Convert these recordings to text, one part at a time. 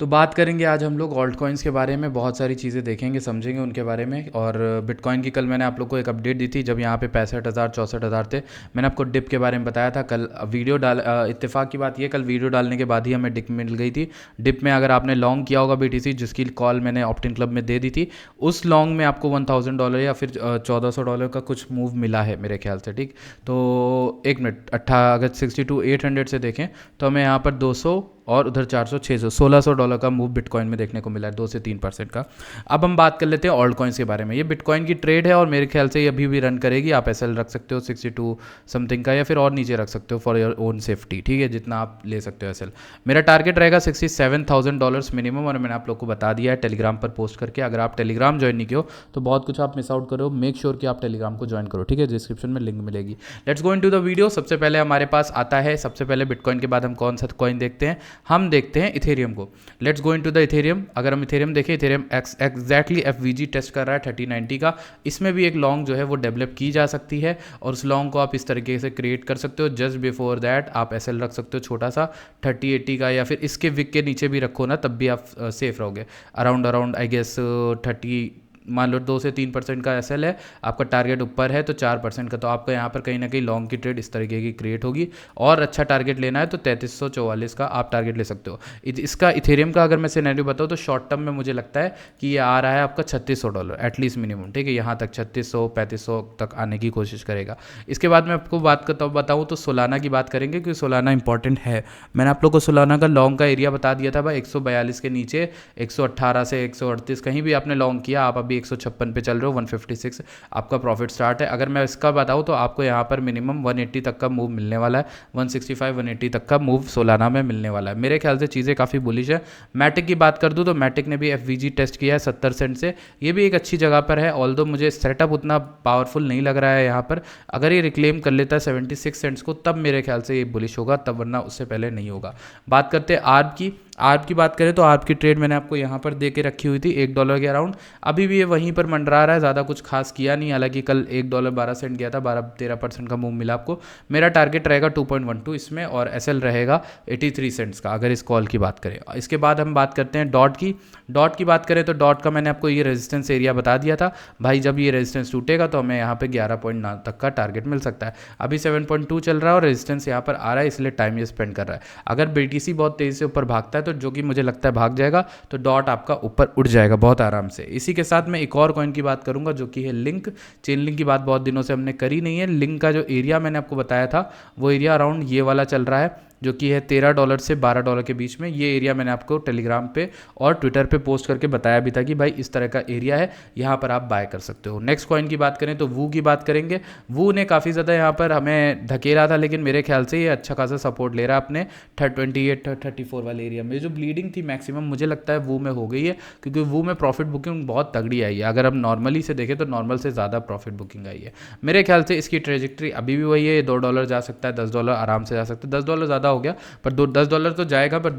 तो बात करेंगे आज हम लोग ऑल्ट कॉइन्स के बारे में, बहुत सारी चीज़ें देखेंगे, समझेंगे उनके बारे में। और बिटकॉइन की कल मैंने आप लोग को एक अपडेट दी थी जब यहाँ पे 65,000 64,000 थे। मैंने आपको डिप के बारे में बताया था कल वीडियो इत्तेफाक की बात ये, कल वीडियो डालने के बाद ही हमें डिप मिल गई थी। डिप में अगर आपने लॉन्ग किया होगा BTC, जिसकी कॉल मैंने ऑप्टिन क्लब में दे दी थी, उस लॉन्ग में आपको $1,000 या फिर $1,400 का कुछ मूव मिला है मेरे ख्याल से। ठीक, तो एक मिनट, अगर 62,800 से देखें तो हमें यहाँ पर 200 और उधर 400 600 $1,600 का मूव बिटकॉइन में देखने को मिला है, 2 से 3% का। अब हम बात कर लेते हैं ऑल्ट कॉइन्स के बारे में। ये बिटकॉइन की ट्रेड है और मेरे ख्याल से ये अभी भी रन करेगी। आप SL रख सकते हो 62 समथिंग का, या फिर और नीचे रख सकते हो फॉर योर ओन सेफ्टी। ठीक है, जितना आप ले सकते हो SL। मेरा टारगेट रहेगा $67,000 मिनिमम, और मैंने आप लोग को बता दिया है टेलीग्राम पर पोस्ट करके। अगर आप टेलीग्राम ज्वाइन नहीं किए हो तो बहुत कुछ आप मिस आउट करो। मेक श्योर कि आप टेलीग्राम को ज्वाइन करो। ठीक है, डिस्क्रिप्शन में लिंक मिलेगी। Let's go into the video. सबसे पहले हमारे पास आता है, सबसे पहले बिटकॉइन के बाद हम कौन सा कॉइन देखते हैं, हम देखते हैं इथेरियम को। Let's go into the Ethereum. अगर हम इथेरियम देखें, इथेरियम एग्जैक्टली FVG टेस्ट कर रहा है 3090 का। इसमें भी एक लॉन्ग जो है वो डेवलप की जा सकती है, और उस लॉन्ग को आप इस तरीके से क्रिएट कर सकते हो। जस्ट बिफोर दैट आप SL रख सकते हो छोटा सा 3080 का, या फिर इसके विक के नीचे भी रखो ना, तब भी आप सेफ रहोगे। अराउंड आई गेस 30, मान लो 2 से 3% का SL है, आपका टारगेट ऊपर है तो 4% का, तो आपका यहाँ पर कहीं ना कहीं लॉन्ग की ट्रेड इस तरीके की क्रिएट होगी। और अच्छा टारगेट लेना है तो 3344 का आप टारगेट ले सकते हो। इसका इथेरियम का अगर मैं सिनेरियो बताऊँ तो शॉर्ट टर्म में मुझे लगता है कि ये आ रहा है आपका $3600 एटलीस्ट मिनिमम। ठीक है, यहाँ तक 3600 3500 तक आने की कोशिश करेगा। इसके बाद मैं आपको बताऊँ तो सोलाना की बात करेंगे, क्योंकि सोलाना इंपॉर्टेंट है। मैंने आप लोग को सोलाना का लॉन्ग का एरिया बता दिया था भाई, 142 के नीचे 118 से 138 कहीं भी आपने लॉन्ग किया, आप अभी 156 पे चल रहे हो, 156 आपका प्रॉफिट स्टार्ट है। अगर मैं इसका बताऊं तो आपको यहाँ पर मिनिमम 180 तक का मूव मिलने वाला है, 165 180 तक का मूव सोलाना में मिलने वाला है। मेरे ख्याल से चीज़ें काफ़ी बुलिश है। मैटिक की बात कर दूं तो मैटिक ने भी FVG टेस्ट किया है 70 सेंट से, ये भी एक अच्छी जगह पर है। ऑल्दो मुझे सेटअप उतना पावरफुल नहीं लग रहा है यहाँ पर। अगर ये रिक्लेम कर लेता है 76 सेंट्स को, तब मेरे ख्याल से ये बुलिश होगा, तब, वरना उससे पहले नहीं होगा। बात करते हैं आर्ब की बात करें तो आर्ब की ट्रेड मैंने आपको यहाँ पर दे के रखी हुई थी $1 के अराउंड। अभी भी ये वहीं पर मंडरा रहा है, ज़्यादा कुछ खास किया नहीं। हालांकि कल $1 12 गया था, 12-13% का मूव मिला आपको। मेरा टारगेट रहेगा 2.12 इसमें, और SL रहेगा 83 सेंट्स का, अगर इस कॉल की बात करें। इसके बाद हम बात करते हैं डॉट की बात करें तो डॉट का मैंने आपको ये रेजिस्टेंस एरिया बता दिया था भाई। जब ये रेजिस्टेंस टूटेगा तो हमें यहाँ पे 11.9 तक का टारगेट मिल सकता है। अभी 7.2 चल रहा है और रेजिस्टेंस यहाँ पर आ रहा है, इसलिए टाइम ये स्पेंड कर रहा है। अगर BTC बहुत तेज़ी से ऊपर भागता है, तो जो कि मुझे लगता है भाग जाएगा, तो डॉट आपका ऊपर उठ जाएगा बहुत आराम से। इसी के साथ मैं एक और कॉइन की बात करूंगा जो कि है लिंक। चेन लिंक की बात बहुत दिनों से हमने करी नहीं है। लिंक का जो एरिया मैंने आपको बताया था, वो एरिया अराउंड ये वाला चल रहा है, जो कि है $13 से $12 के बीच में। ये एरिया मैंने आपको टेलीग्राम पे और ट्विटर पे पोस्ट करके बताया भी था कि भाई इस तरह का एरिया है, यहाँ पर आप बाय कर सकते हो। नेक्स्ट कॉइन की बात करें तो वू की बात करेंगे। वू ने काफ़ी ज़्यादा यहाँ पर हमें धकेला था, लेकिन मेरे ख्याल से ये अच्छा खासा सपोर्ट ले रहा है अपने 28-34 वाले एरिया में। जो ब्लीडिंग थी मैक्सिमम मुझे लगता है वू में हो गई है, क्योंकि वू में प्रॉफिट बुकिंग बहुत तगड़ी आई है। अगर हम नॉर्मली से देखें तो नॉर्मल से ज़्यादा प्रॉफिट बुकिंग आई है। मेरे ख्याल से इसकी ट्रेजेक्ट्री अभी भी वही है, $2 जा सकता है, $10 आराम से जा सकता है। $10 ज़्यादा हो गया, पर $10 तो जाएगा, पर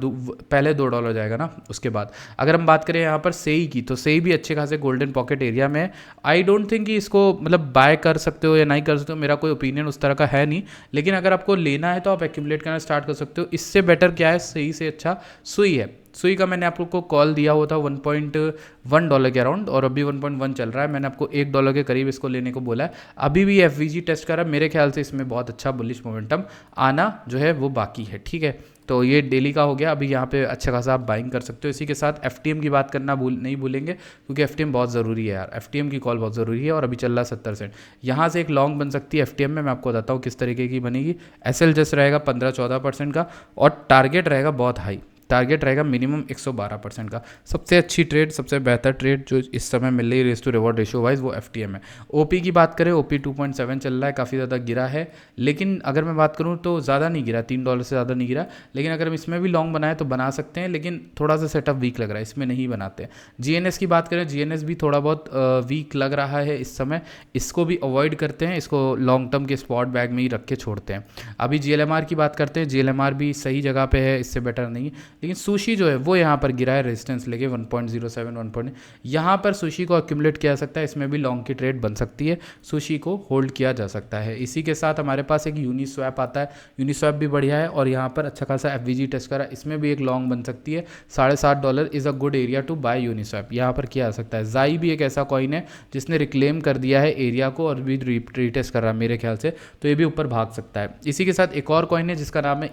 पहले $2 जाएगा ना उसके बाद। अगर हम बात करें यहाँ पर सेई की, तो सेई भी अच्छे खासे गोल्डन पॉकेट एरिया में है। आई डोंट थिंक कि इसको मतलब बाय कर सकते हो या नहीं कर सकते हो, मेरा कोई ओपिनियन उस तरह का है नहीं। लेकिन अगर आपको लेना है तो आप एक्यूमुलेट करना स्टार्ट कर सकते हो। इससे बेटर क्या है, सेई से अच्छा सुई है। सुई का मैंने आप लोग को कॉल दिया हुआ था $1.1 के अराउंड, और अभी 1.1 चल रहा है। मैंने आपको $1 के करीब इसको लेने को बोला है। अभी भी FVG टेस्ट कर रहा है, मेरे ख्याल से इसमें बहुत अच्छा बुलिश मोमेंटम आना जो है वो बाकी है। ठीक है, तो ये डेली का हो गया। अभी यहाँ पे अच्छा खासा आप बाइंग कर सकते हो। इसी के साथ FTM की बात करना नहीं भूलेंगे, क्योंकि FTM बहुत ज़रूरी है यार। FTM की कॉल बहुत ज़रूरी है, और अभी चल रहा है 70 सेंट। यहाँ से एक लॉन्ग बन सकती है FTM में, मैं आपको बताता हूँ किस तरीके की बनेगी। SL जस्ट रहेगा 15-14% का, और टारगेट रहेगा बहुत हाई। टारगेट रहेगा मिनिमम 112% का। सबसे अच्छी ट्रेड, सबसे बेहतर ट्रेड जो इस समय मिल रही है risk to reward ratio wise, वो FTM है। OP की बात करें, OP 2.7 चल रहा है, काफ़ी ज़्यादा गिरा है। लेकिन अगर मैं बात करूँ तो ज़्यादा नहीं गिरा, $3 से ज़्यादा नहीं गिरा। लेकिन अगर हम इसमें भी लॉन्ग बनाए तो बना सकते हैं, लेकिन थोड़ा सा सेटअप वीक लग रहा है, इसमें नहीं बनाते। GNS की बात करें, GNS भी थोड़ा बहुत वीक लग रहा है इस समय। इसको भी अवॉइड करते हैं, इसको लॉन्ग टर्म के स्पॉट बैग में ही रख के छोड़ते हैं। अभी GLMR की बात करते हैं। GLMR भी सही जगह पे है, इससे बेटर नहीं। लेकिन सुशी जो है वो यहाँ पर गिरा है रेजिस्टेंस लेके 1.07 1. यहाँ पर सुशी को अक्यूमुलेट किया जा सकता है, इसमें भी लॉन्ग की ट्रेड बन सकती है, सुशी को होल्ड किया जा सकता है। इसी के साथ हमारे पास एक यूनिस्वैप आता है, यूनिस्वैप भी बढ़िया है और यहाँ पर अच्छा खासा FVG टेस्ट करा, इसमें भी एक लॉन्ग बन सकती है। $7.5 is a good area to buy Uniswap, यहाँ पर किया जा सकता है। जाई भी एक ऐसा कॉइन है जिसने रिक्लेम कर दिया है एरिया को और भी रीटेस्ट कर रहा है मेरे ख्याल से, तो ये भी ऊपर भाग सकता है। इसी के साथ एक और कॉइन है जिसका नाम है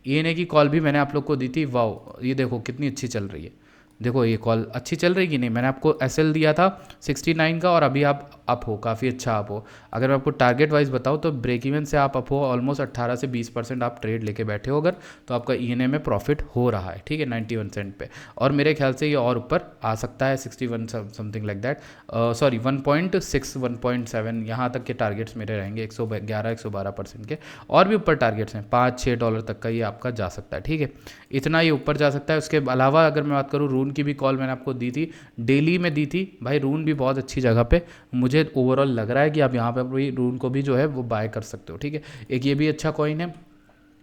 ENA की कॉल भी मैंने आप लोग को दी थी। वाओ, ये देखो कितनी अच्छी चल रही है, देखो ये कॉल अच्छी चल रही कि नहीं। मैंने आपको SL दिया था 69 का और अभी आप अप हो, काफ़ी अच्छा अप हो। अगर मैं आपको टारगेट वाइज बताऊँ तो ब्रेक इवन से आप अप हो ऑलमोस्ट 18 से 20% आप ट्रेड लेके बैठे हो अगर, तो आपका ENA में प्रॉफिट हो रहा है, ठीक है, 91 सेंट पे। और मेरे ख्याल से ये और ऊपर आ सकता है 61 समथिंग लाइक दैट, सॉरी 1.6 1.7 यहाँ तक के टारगेट्स मेरे रहेंगे, 111-112% के। और भी ऊपर टारगेट्स हैं, $5-6 तक का ये आपका जा सकता है, ठीक है, इतना ये ऊपर जा सकता है। उसके अलावा अगर मैं बात करूँ रून की भी कॉल मैंने आपको दी थी, डेली में दी थी भाई, रून भी बहुत अच्छी जगह पे मुझे ओवरऑल लग रहा है कि आप यहाँ पे भी रून को भी जो है वो बाय कर सकते हो, ठीक है। एक ये भी अच्छा कॉइन है।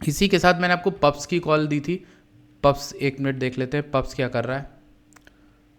इसी के साथ मैंने आपको पप्स की कॉल दी थी। पप्स 1 मिनट देख लेते हैं पप्स क्या कर रहा है।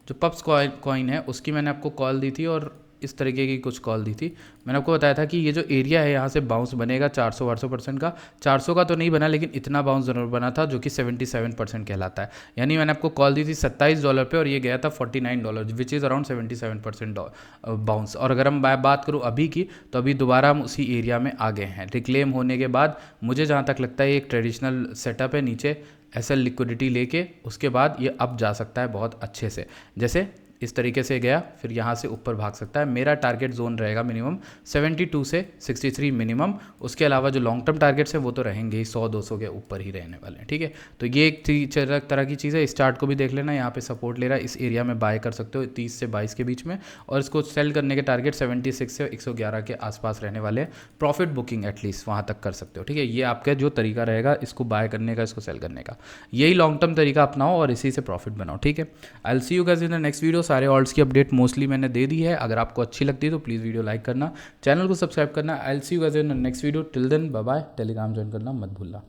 जो पप्स कॉइन है उसकी मैंने आपको कॉल दी थी और इस तरीके की कुछ कॉल दी थी। मैंने आपको बताया था कि ये जो एरिया है यहाँ से बाउंस बनेगा 400-800% का, 400 का तो नहीं बना लेकिन इतना बाउंस ज़रूर बना था जो कि 77% कहलाता है। यानी मैंने आपको कॉल दी थी $27 पे और ये गया था $49 विच इज़ अराउंड 77% बाउंस। और अगर हम बात करूँ अभी की, तो अभी दोबारा हम उसी एरिया में आ गए हैं रिक्लेम होने के बाद। मुझे जहाँ तक लगता है एक ट्रेडिशनल सेटअप है, नीचे SL लिक्विडिटी लेके उसके बाद ये अप जा सकता है बहुत अच्छे से, जैसे इस तरीके से गया फिर यहाँ से ऊपर भाग सकता है। मेरा टारगेट जोन रहेगा मिनिमम 72 से 63 मिनिमम। उसके अलावा जो लॉन्ग टर्म टारगेट्स हैं वो तो रहेंगे ही 100-200 के ऊपर ही रहने वाले हैं, ठीक है। तो ये एक तरह की चीज़ है। इस चार्ट को भी देख लेना, यहाँ पे सपोर्ट ले रहा है, इस एरिया में बाय कर सकते हो 30 से 22 के बीच में, और इसको सेल करने के टारगेट 76 से 111 के आसपास रहने वाले हैं। प्रॉफिट बुकिंग एटलीस्ट वहाँ तक कर सकते हो, ठीक है। ये आपका जो तरीका रहेगा इसको बाय करने का, इसको सेल करने का, यही लॉन्ग टर्म तरीका अपनाओ और इसी से प्रॉफिट बनाओ, ठीक है। आई will see you guys in the next video. सारे ऑल्ट्स की अपडेट मोस्टली मैंने दे दी है। अगर आपको अच्छी लगती है तो प्लीज़ वीडियो लाइक करना, चैनल को सब्सक्राइब करना। I will see you guys in the next video. Till then bye bye. Telegram join करना मत भूलना।